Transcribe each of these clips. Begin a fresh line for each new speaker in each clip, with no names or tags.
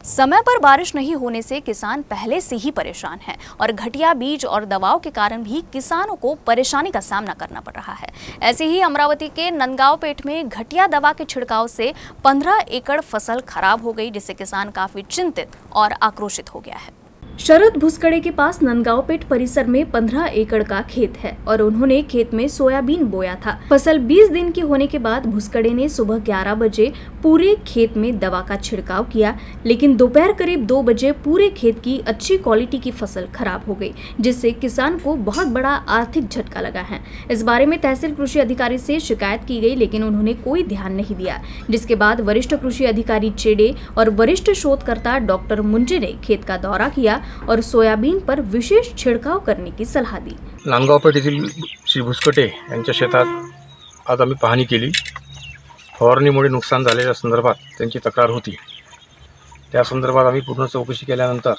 समय पर बारिश नहीं होने से किसान पहले से ही परेशान हैं और घटिया बीज और दवाओं के कारण भी किसानों को परेशानी का सामना करना पड़ रहा है। ऐसे ही अमरावती के नंदगांवपेट में घटिया दवा के छिड़काव से 15 एकड़ फसल खराब हो गई, जिससे किसान काफी चिंतित और आक्रोशित हो गया है। शरद भुसकड़े के पास नंदगांवपेट परिसर में 15 एकड़ का खेत है और उन्होंने खेत में सोयाबीन बोया था। फसल 20 दिन की होने के बाद भुसकड़े ने सुबह 11 बजे पूरे खेत में दवा का छिड़काव किया, लेकिन दोपहर करीब 2 बजे पूरे खेत की अच्छी क्वालिटी की फसल खराब हो गई, जिससे किसान को बहुत बड़ा आर्थिक झटका लगा है। इस बारे में तहसील कृषि अधिकारी से शिकायत की गई, लेकिन उन्होंने कोई ध्यान नहीं दिया, जिसके बाद वरिष्ठ कृषि अधिकारी चेडे और वरिष्ठ शोधकर्ता डॉक्टर मुंजे ने खेत का दौरा किया और सोयाबीन पर विशेष छिड़काव करने की सलाह दी।
नांदगावपेठ येथील श्री भुसकटे यांच्या शेतात आज आम्ही पाहणी केली। फवारणीमुळे नुकसान झालेल्या संदर्भात त्यांची तक्रार होती। त्या संदर्भात आम्ही पूर्ण चौकशी केल्यानंतर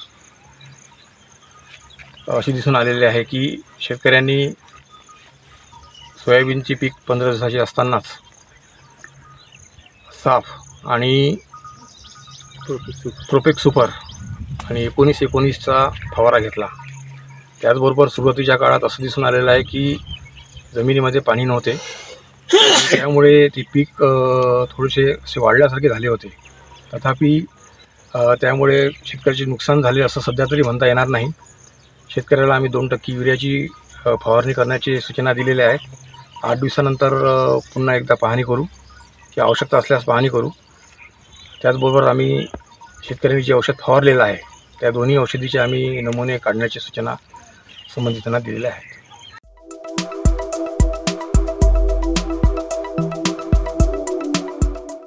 अशी दिसून आलेले आहे की शेतकऱ्यांनी सोयाबीनची पीक 15 दिवसाची असतानाच साफ आणि प्रोपेक्स सुपर आणि 19-19चा फवारा घेतला। त्याचबरोबर सुरुवातीच्या काळात असं दिसून आलेलं आहे की जमिनीमध्ये पाणी नव्हते, त्यामुळे ती पीक थोडेसे असे वाढल्यासारखे झाले होते। तथापि त्यामुळे शेतकऱ्याचे नुकसान झाले असं सध्या तरी म्हणता येणार नाही। शेतकऱ्याला आम्ही 2% युरियाची फवारणी करण्याची सूचना दिलेल्या आहेत। 8 दिवसानंतर पुन्हा एकदा पाहणी करू की आवश्यकता असल्यास पाहणी करू। त्याचबरोबर आम्ही शेतकऱ्यांनी जे औषध फवारलेलं आहे त्या दोन्ही औषधीचे आम्ही नमुने काढण्याची सूचना संबंधितांना दिलेल्या आहेत।